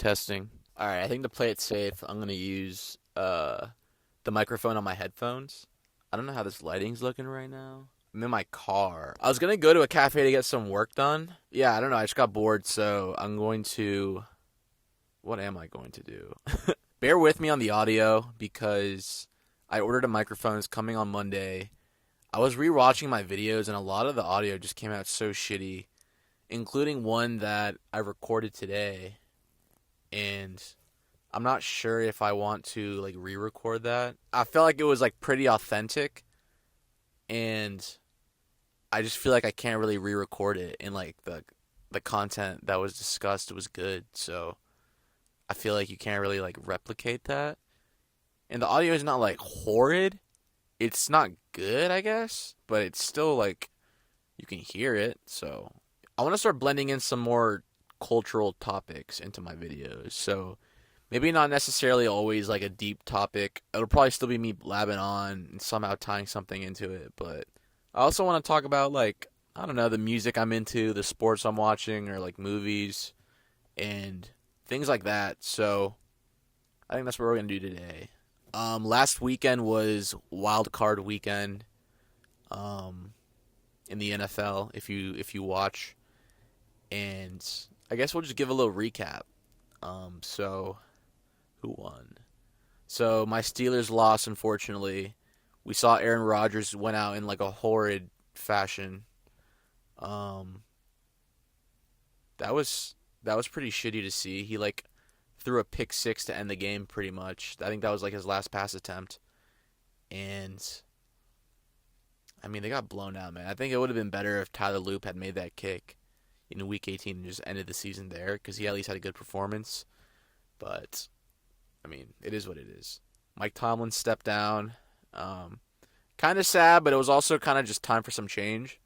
testing. All right, I think to play it safe, I'm gonna use the microphone on my headphones. I don't know how this lighting's looking right now. I'm in my car. I was gonna go to a cafe to get some work done. Yeah, I don't know. I just got bored, so I'm going to. What am I going to do? Bear with me on the audio because I ordered a microphone. It's coming on Monday. I was rewatching my videos, and a lot of the audio just came out so shitty, including one that I recorded today. And I'm not sure if I want to like re-record that. I felt like it was like pretty authentic, and I just feel like I can't really re-record it. And like the content that was discussed was good, so I feel like you can't really like replicate that. And the audio is not like horrid. It's not good, I guess, but it's still like you can hear it. So I want to start blending in some more cultural topics into my videos. So maybe not necessarily always like a deep topic. It'll probably still be me blabbing on and somehow tying something into it. But I also want to talk about like, I don't know, the music I'm into, the sports I'm watching, or like movies and things like that. So I think that's what we're gonna do today. Last weekend was wild card weekend. Um, in the NFL, if you watch, and I guess we'll just give a little recap. So who won? So my Steelers lost, unfortunately. We saw Aaron Rodgers went out in like a horrid fashion. Um, that was pretty shitty to see. He like threw a pick six to end the game, pretty much. I think that was like his last pass attempt, and I mean they got blown out, man. I think it would have been better if Tyler Loop had made that kick in Week 18 and just ended the season there, because he at least had a good performance. But I mean, it is what it is. Mike Tomlin stepped down. Kind of sad, but it was also kind of just time for some change.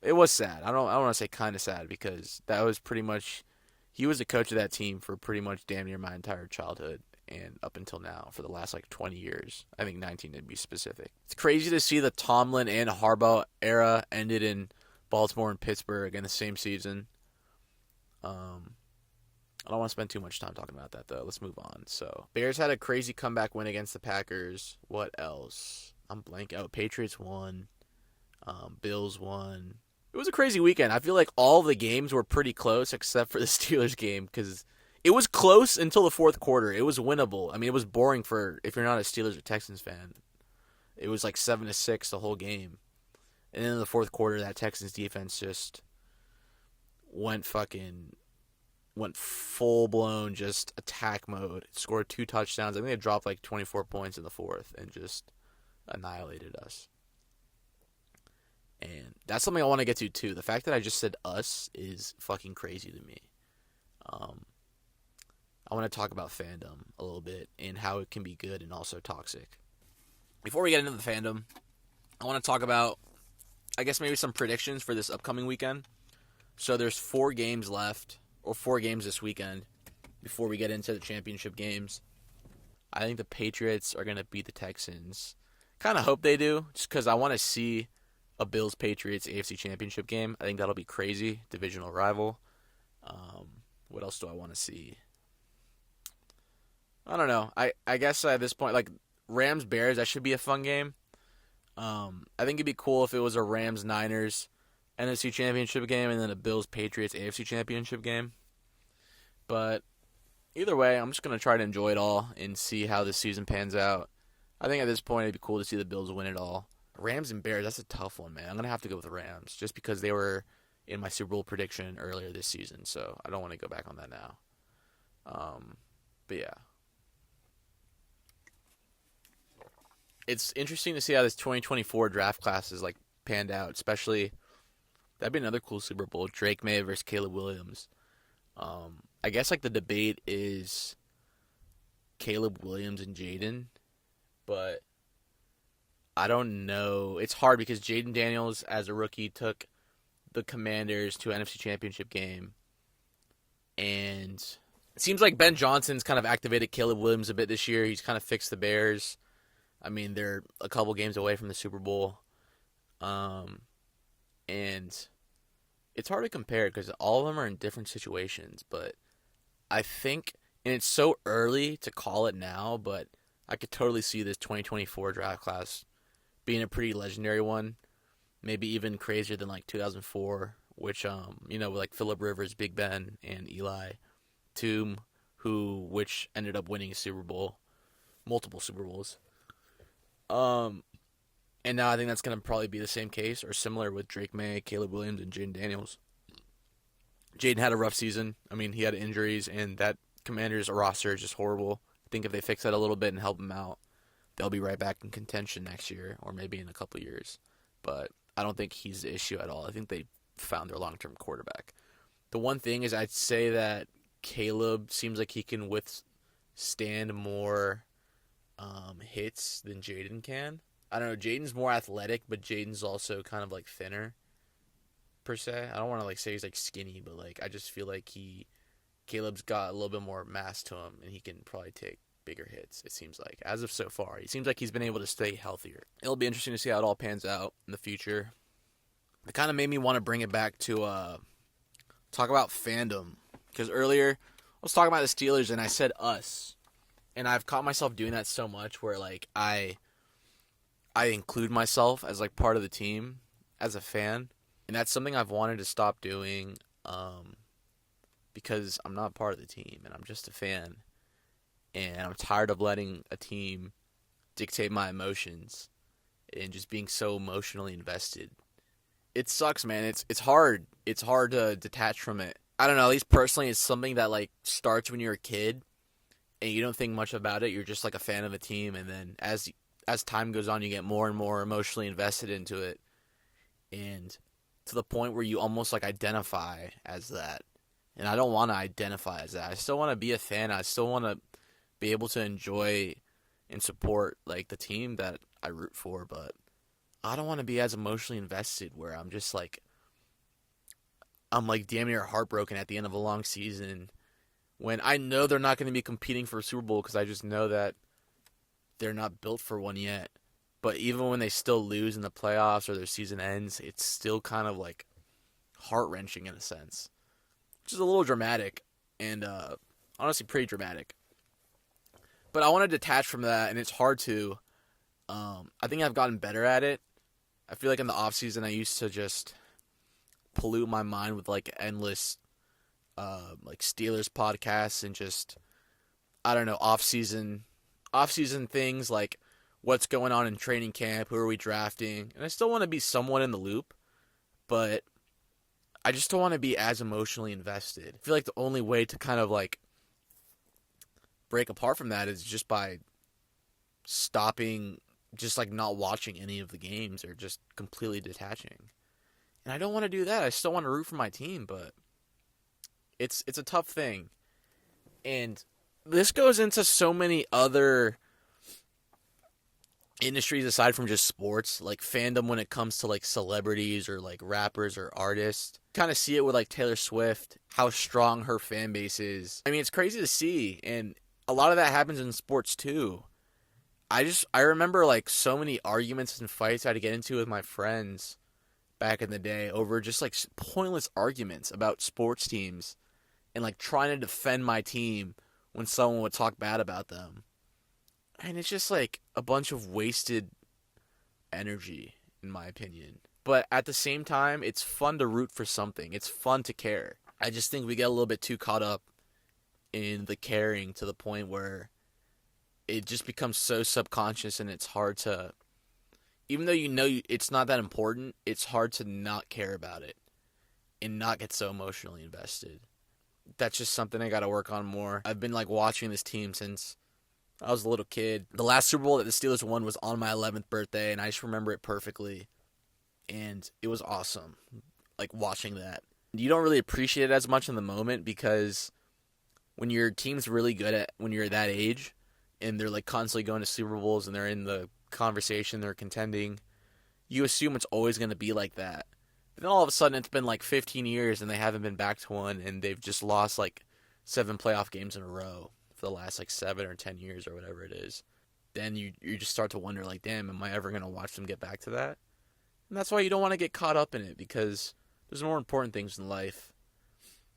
It was sad. I don't want to say kind of sad, because that was pretty much he was the coach of that team for pretty much damn near my entire childhood and up until now for the last like 20 years. I think 19 to be specific. It's crazy to see the Tomlin and Harbaugh era ended in Baltimore and Pittsburgh in the same season. I don't want to spend too much time talking about that though. Let's move on. So Bears had a crazy comeback win against the Packers. What else? I'm blank. Oh, Patriots won. Bills won. It was a crazy weekend. I feel like all the games were pretty close except for the Steelers game, because it was close until the fourth quarter. It was winnable. I mean, it was boring for if you're not a Steelers or Texans fan. It was like 7-6 the whole game, and then in the fourth quarter, that Texans defense just went full blown just attack mode. Scored two touchdowns. I think they dropped like 24 points in the fourth and just annihilated us. And that's something I want to get to too. The fact that I just said us is fucking crazy to me. I want to talk about fandom a little bit and how it can be good and also toxic. Before we get into the fandom, I want to talk about, I guess, maybe some predictions for this upcoming weekend. So there's 4 games left, or 4 games this weekend, before we get into the championship games. I think the Patriots are going to beat the Texans. Kind of hope they do, just because I want to see a Bills-Patriots AFC Championship game. I think that'll be crazy. Divisional rival. What else do I want to see? I don't know. I guess at this point, like Rams-Bears, that should be a fun game. I think it'd be cool if it was a Rams-Niners NFC Championship game and then a Bills-Patriots AFC Championship game. But either way, I'm just going to try to enjoy it all and see how this season pans out. I think at this point, it'd be cool to see the Bills win it all. Rams and Bears, that's a tough one, man. I'm going to have to go with the Rams just because they were in my Super Bowl prediction earlier this season, so I don't want to go back on that now. But yeah. It's interesting to see how this 2024 draft class is like panned out, especially that'd be another cool Super Bowl, Drake May versus Caleb Williams. I guess like the debate is Caleb Williams and Jaden, but I don't know. It's hard because Jaden Daniels, as a rookie, took the Commanders to an NFC Championship game. And it seems like Ben Johnson's kind of activated Caleb Williams a bit this year. He's kind of fixed the Bears. I mean, they're a couple games away from the Super Bowl. And it's hard to compare because all of them are in different situations. But I think, and it's so early to call it now, but I could totally see this 2024 draft class being a pretty legendary one. Maybe even crazier than like 2004, which like Phillip Rivers, Big Ben, and Eli Toom, which ended up winning a Super Bowl, multiple Super Bowls. Um, and now I think that's gonna probably be the same case or similar with Drake May, Caleb Williams, and Jaden Daniels. Jaden had a rough season. I mean, he had injuries, and that Commanders roster is just horrible. I think if they fix that a little bit and help him out, they'll be right back in contention next year or maybe in a couple years. But I don't think he's the issue at all. I think they found their long-term quarterback. The one thing is I'd say that Caleb seems like he can withstand more hits than Jaden can. I don't know. Jaden's more athletic, but Jaden's also kind of like thinner per se. I don't want to like say he's like skinny, but like I just feel like Caleb's got a little bit more mass to him, and he can probably take bigger hits. It seems like as of so far, he seems like he's been able to stay healthier. It'll be interesting to see how it all pans out in the future. It kind of made me want to bring it back to talk about fandom, because earlier I was talking about the Steelers and I said us, and I've caught myself doing that so much where like I include myself as like part of the team as a fan, and that's something I've wanted to stop doing because I'm not part of the team and I'm just a fan, and I'm tired of letting a team dictate my emotions and just being so emotionally invested. It sucks, man. It's hard. It's hard to detach from it. I don't know, at least personally, it's something that like starts when you're a kid and you don't think much about it. You're just like a fan of a team, and then as time goes on, you get more and more emotionally invested into it, and to the point where you almost like identify as that. And I don't want to identify as that. I still want to be a fan. I still want to be able to enjoy and support like the team that I root for, but I don't want to be as emotionally invested where I'm just like I'm like damn near heartbroken at the end of a long season when I know they're not going to be competing for a Super Bowl because I just know that they're not built for one yet. But even when they still lose in the playoffs or their season ends, it's still kind of like heart-wrenching in a sense, which is a little dramatic and honestly pretty dramatic. But I want to detach from that, and it's hard to. I think I've gotten better at it. I feel like in the off-season I used to just pollute my mind with like endless like Steelers podcasts and just I don't know off-season things like what's going on in training camp, who are we drafting, and I still want to be somewhat in the loop, but I just don't want to be as emotionally invested. I feel like the only way to kind of like break apart from that is just by stopping, just like not watching any of the games or just completely detaching. And I don't want to do that. I still want to root for my team, but it's a tough thing. And this goes into so many other industries aside from just sports, like fandom when it comes to like celebrities or like rappers or artists. Kind of see it with like Taylor Swift, how strong her fan base is. I mean, it's crazy to see, and a lot of that happens in sports too. I remember like so many arguments and fights I had to get into with my friends back in the day over just like pointless arguments about sports teams and like trying to defend my team when someone would talk bad about them. And it's just like a bunch of wasted energy, in my opinion. But at the same time, it's fun to root for something. It's fun to care. I just think we get a little bit too caught up in the caring to the point where it just becomes so subconscious, and it's hard to, even though you know it's not that important, it's hard to not care about it and not get so emotionally invested. That's just something I got to work on more. I've been like watching this team since I was a little kid. The last Super Bowl that the Steelers won was on my 11th birthday, and I just remember it perfectly. And it was awesome, like watching that. You don't really appreciate it as much in the moment because when your team's really good at when you're that age, and they're like constantly going to Super Bowls and they're in the conversation, they're contending, you assume it's always going to be like that. But then all of a sudden it's been like 15 years and they haven't been back to one, and they've just lost like 7 playoff games in a row for the last like 7 or 10 years or whatever it is. Then you just start to wonder like, damn, am I ever going to watch them get back to that? And that's why you don't want to get caught up in it, because there's more important things in life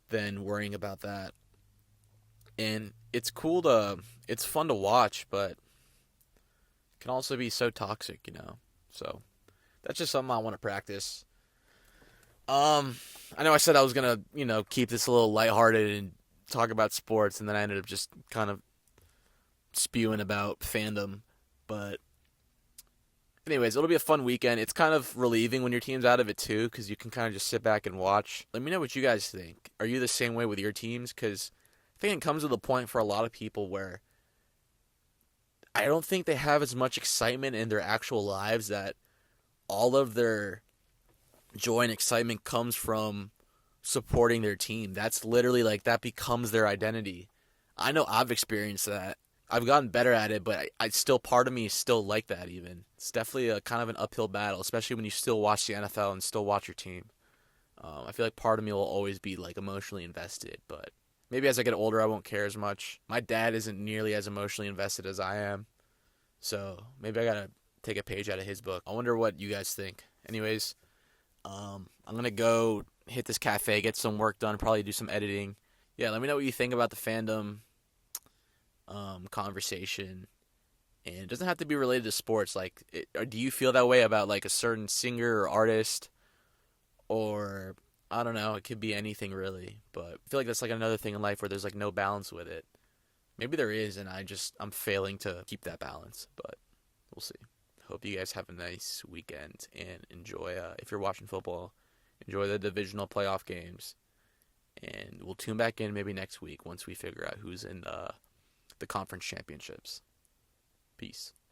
than worrying about that. And it's fun to watch, but it can also be so toxic. So that's just something I want to practice. I know I said I was gonna, keep this a little lighthearted and talk about sports, and then I ended up just kind of spewing about fandom. But anyways, it'll be a fun weekend. It's kind of relieving when your team's out of it too, because you can kind of just sit back and watch. Let me know what you guys think. Are you the same way with your teams? Because I think it comes to the point for a lot of people where I don't think they have as much excitement in their actual lives, that all of their joy and excitement comes from supporting their team. That's literally like that becomes their identity. I know I've experienced that. I've gotten better at it, but I still, part of me is still like that. Even it's definitely a kind of an uphill battle, especially when you still watch the NFL and still watch your team. I feel like part of me will always be like emotionally invested, but maybe as I get older, I won't care as much. My dad isn't nearly as emotionally invested as I am, so maybe I gotta take a page out of his book. I wonder what you guys think. Anyways, I'm gonna go hit this cafe, get some work done, probably do some editing. Yeah, let me know what you think about the fandom conversation. And it doesn't have to be related to sports. Like, or do you feel that way about like a certain singer or artist, or I don't know? It could be anything really. But I feel like that's like another thing in life where there's like no balance with it. Maybe there is, and I'm failing to keep that balance. But we'll see. Hope you guys have a nice weekend and enjoy. If you're watching football, enjoy the divisional playoff games. And we'll tune back in maybe next week once we figure out who's in the conference championships. Peace.